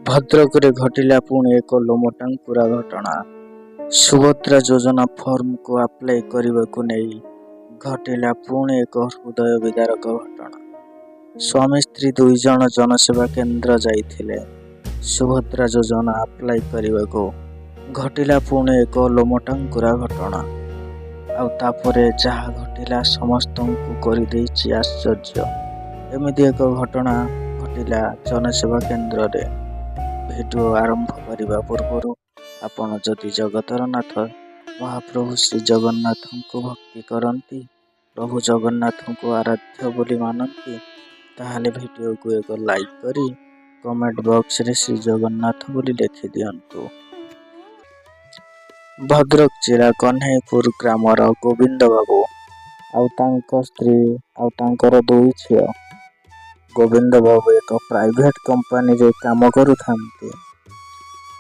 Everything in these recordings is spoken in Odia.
ଭଦ୍ରକରେ ଘଟିଲା ପୁଣି ଏକ ଲୋମଟାଙ୍କୁରା ଘଟଣା। ସୁଭଦ୍ରା ଯୋଜନା ଫର୍ମକୁ ଆପ୍ଲାଏ କରିବାକୁ ନେଇ ଘଟିଲା ପୁଣି ଏକ ହୃଦୟ ବିଦାରକ ଘଟଣା। ସ୍ୱାମୀ ସ୍ତ୍ରୀ ଦୁଇଜଣ ଜନସେବା କେନ୍ଦ୍ର ଯାଇଥିଲେ ସୁଭଦ୍ରା ଯୋଜନା ଆପ୍ଲାଏ କରିବାକୁ। ଘଟିଲା ପୁଣି ଏକ ଲୋମଟାଙ୍କୁରା ଘଟଣା। ଆଉ ତାପରେ ଯାହା ଘଟିଲା ସମସ୍ତଙ୍କୁ କରିଦେଇଛି ଆଶ୍ଚର୍ଯ୍ୟ। ଏମିତି ଏକ ଘଟଣା ଘଟିଲା ଜନସେବା କେନ୍ଦ୍ରରେ। ଭିଡ଼ିଓ ଆରମ୍ଭ କରିବା ପୂର୍ବରୁ ଆପଣ ଯଦି ଜଗତର ନାଥ ମହାପ୍ରଭୁ ଶ୍ରୀ ଜଗନ୍ନାଥଙ୍କୁ ଭକ୍ତି କରନ୍ତି, ପ୍ରଭୁ ଜଗନ୍ନାଥଙ୍କୁ ଆରାଧ୍ୟ ବୋଲି ମାନନ୍ତି, ତାହେଲେ ଭିଡ଼ିଓକୁ ଏକ ଲାଇକ୍ କରି କମେଣ୍ଟ ବକ୍ସରେ ଶ୍ରୀ ଜଗନ୍ନାଥ ବୋଲି ଲେଖିଦିଅନ୍ତୁ। ଭଦ୍ରକ ଜିଲ୍ଲା କହ୍ନେଇପୁର ଗ୍ରାମର ଗୋବିନ୍ଦ ବାବୁ ଆଉ ତାଙ୍କ ସ୍ତ୍ରୀ ଆଉ ତାଙ୍କର ଦୁଇ ଝିଅ। ଗୋବିନ୍ଦ ବାବୁ ଏକ ପ୍ରାଇଭେଟ କମ୍ପାନୀରେ କାମ କରୁଥାନ୍ତି।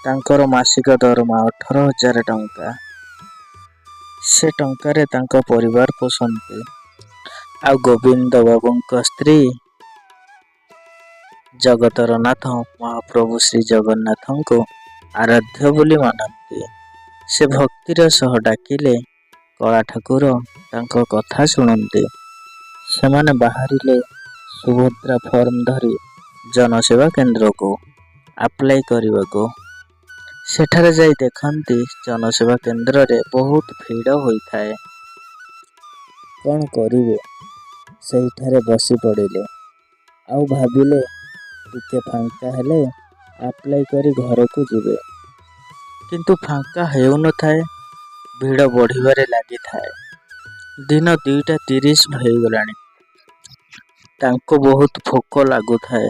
ତାଙ୍କର ମାସିକ ଦରମା 18,000 ଟଙ୍କା। ସେ ଟଙ୍କାରେ ତାଙ୍କ ପରିବାର ପୋଷନ୍ତି। ଆଉ ଗୋବିନ୍ଦ ବାବୁଙ୍କ ସ୍ତ୍ରୀ ଜଗତର ନାଥ ମହାପ୍ରଭୁ ଶ୍ରୀ ଜଗନ୍ନାଥଙ୍କୁ ଆରାଧ୍ୟ ବୋଲି ମାନନ୍ତି। ସେ ଭକ୍ତିର ସହ ଡାକିଲେ କଳା ଠାକୁର ତାଙ୍କ କଥା ଶୁଣନ୍ତି। ସେମାନେ ବାହାରିଲେ ସୁଭଦ୍ରା ଫର୍ମ ଧରି ଜନସେବା କେନ୍ଦ୍ରକୁ ଆପ୍ଲାଏ କରିବାକୁ। ସେଠାରେ ଯାଇ ଦେଖନ୍ତି ଜନସେବା କେନ୍ଦ୍ରରେ ବହୁତ ଭିଡ଼ ହୋଇଥାଏ। କ'ଣ କରିବେ, ସେଇଠାରେ ବସି ପଡ଼ିଲେ। ଆଉ ଭାବିଲେ ଟିକେ ଫାଙ୍କା ହେଲେ ଆପ୍ଲାଏ କରି ଘରକୁ ଯିବେ। କିନ୍ତୁ ଫାଙ୍କା ହେଉନଥାଏ, ଭିଡ଼ ବଢ଼ିବାରେ ଲାଗିଥାଏ। ଦିନ 2:30 ହୋଇଗଲାଣି। ତାଙ୍କୁ ବହୁତ ଭୋକ ଲାଗୁଥାଏ।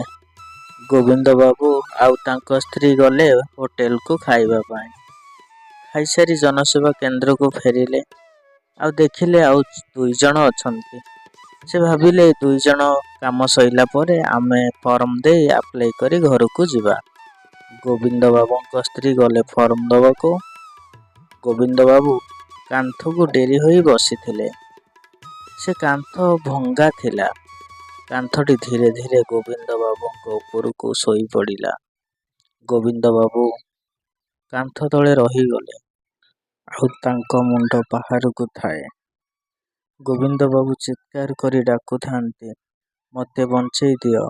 ଗୋବିନ୍ଦ ବାବୁ ଆଉ ତାଙ୍କ ସ୍ତ୍ରୀ ଗଲେ ହୋଟେଲକୁ ଖାଇବା ପାଇଁ। ଖାଇସାରି ଜନସେବା କେନ୍ଦ୍ରକୁ ଫେରିଲେ। ଆଉ ଦେଖିଲେ ଆଉ ଦୁଇଜଣ ଅଛନ୍ତି। ସେ ଭାବିଲେ ଦୁଇଜଣ କାମ ସରିଲା ପରେ ଆମେ ଫର୍ମ ଦେଇ ଆପ୍ଲାଏ କରି ଘରକୁ ଯିବା। ଗୋବିନ୍ଦ ବାବୁଙ୍କ ସ୍ତ୍ରୀ ଗଲେ ଫର୍ମ ଦେବାକୁ। ଗୋବିନ୍ଦ ବାବୁ କାନ୍ଥକୁ ଡେରି ହୋଇ ବସିଥିଲେ। ସେ କାନ୍ଥ ଭଙ୍ଗା ଥିଲା। କାନ୍ଥଟି ଧୀରେ ଧୀରେ ଗୋବିନ୍ଦ ବାବୁଙ୍କ ଉପରକୁ ଶୋଇପଡ଼ିଲା। ଗୋବିନ୍ଦ ବାବୁ କାନ୍ଥ ତଳେ ରହିଗଲେ। ଆଉ ତାଙ୍କ ମୁଣ୍ଡ ବାହାରକୁ ଥାଏ। ଗୋବିନ୍ଦ ବାବୁ ଚିତ୍କାର କରି ଡାକୁଥାନ୍ତି, ମୋତେ ବଞ୍ଚେଇ ଦିଅ,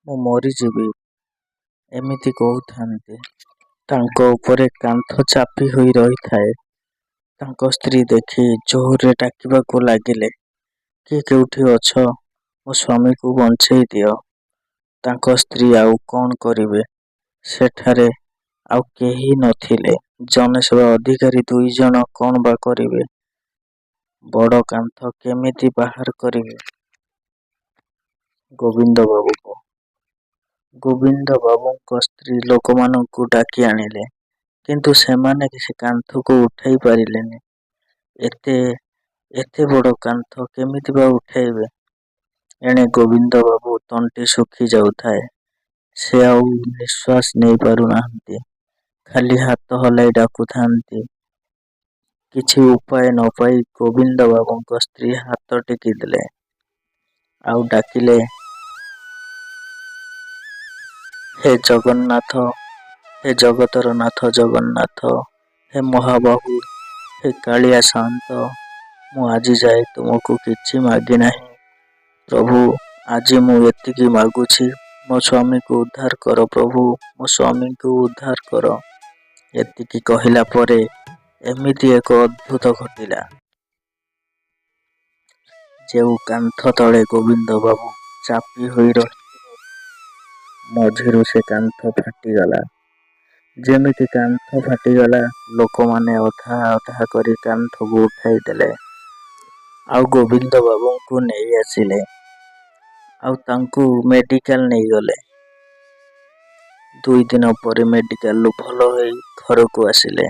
ମୁଁ ମରିଯିବି। ଏମିତି କହୁଥାନ୍ତି। ତାଙ୍କ ଉପରେ କାନ୍ଥ ଚାପି ହୋଇ ରହିଥାଏ। ତାଙ୍କ ସ୍ତ୍ରୀ ଦେଖି ଜୋରରେ ଡାକିବାକୁ ଲାଗିଲେ, କିଏ କେଉଁଠି ଅଛ, ମୋ ସ୍ୱାମୀକୁ ବଞ୍ଚେଇ ଦିଅ। ତାଙ୍କ ସ୍ତ୍ରୀ ଆଉ କ'ଣ କରିବେ, ସେଠାରେ ଆଉ କେହି ନଥିଲେ। ଜନସେବା ଅଧିକାରୀ ଦୁଇଜଣ କ'ଣ ବା କରିବେ? ବଡ଼ କାନ୍ଥ କେମିତି ବାହାର କରିବେ ଗୋବିନ୍ଦ ବାବୁକୁ? ଗୋବିନ୍ଦ ବାବୁଙ୍କ ସ୍ତ୍ରୀ ଲୋକମାନଙ୍କୁ ଡାକି ଆଣିଲେ, କିନ୍ତୁ ସେମାନେ ସେ କାନ୍ଥକୁ ଉଠାଇ ପାରିଲେନି। ଏତେ ବଡ଼ କାନ୍ଥ କେମିତି ବା ଉଠାଇବେ? ଏଣେ ଗୋବିନ୍ଦ ବାବୁ ତଣ୍ଟି ଶୁଖି ଯାଉଥାଏ। ସେ ଆଉ ନିଶ୍ୱାସ ନେଇ ପାରୁନାହାନ୍ତି। ଖାଲି ହାତ ହଲାଇ ଡାକୁଥାନ୍ତି। କିଛି ଉପାୟ ନ ପାଇ ଗୋବିନ୍ଦ ବାବୁଙ୍କ ସ୍ତ୍ରୀ ହାତ ଟେକି ଦେଲେ। ଆଉ ଡାକିଲେ, ହେ ଜଗନ୍ନାଥ, ହେ ଜଗତର ନାଥ ଜଗନ୍ନାଥ, ହେ ମହାବାହୁ, ହେ କାଳିଆ ସାଆନ୍ତ, ମୁଁ ଆଜି ଯାଏ ତୁମକୁ କିଛି ମାଗି ନାହିଁ। ପ୍ରଭୁ, ଆଜି ମୁଁ ଏତିକି ମାଗୁଛି, ମୋ ସ୍ୱାମୀକୁ ଉଦ୍ଧାର କର ପ୍ରଭୁ, ମୋ ସ୍ୱାମୀକୁ ଉଦ୍ଧାର କର। ଏତିକି କହିଲା ପରେ ଏମିତି ଏକ ଅଦ୍ଭୁତ ଘଟିଲା। ଯେଉଁ କାନ୍ଥ ତଳେ ଗୋବିନ୍ଦ ବାବୁ ଚାପି ହୋଇ ରହିଥିଲେ, ମଝିରୁ ସେ କାନ୍ଥ ଫାଟିଗଲା। ଯେମିତି କାନ୍ଥ ଫାଟିଗଲା, ଲୋକମାନେ ଅଧା ଅଧା କରି କାନ୍ଥକୁ ଉଠାଇ ଦେଲେ। ଆଉ ଗୋବିନ୍ଦ ବାବୁଙ୍କୁ ନେଇ ଆସିଲେ। ଆଉ ତାଙ୍କୁ ମେଡିକାଲ ନେଇଗଲେ। 2 ଦିନ ପରେ ମେଡିକାଲରୁ ଭଲ ହୋଇ ଘରକୁ ଆସିଲେ।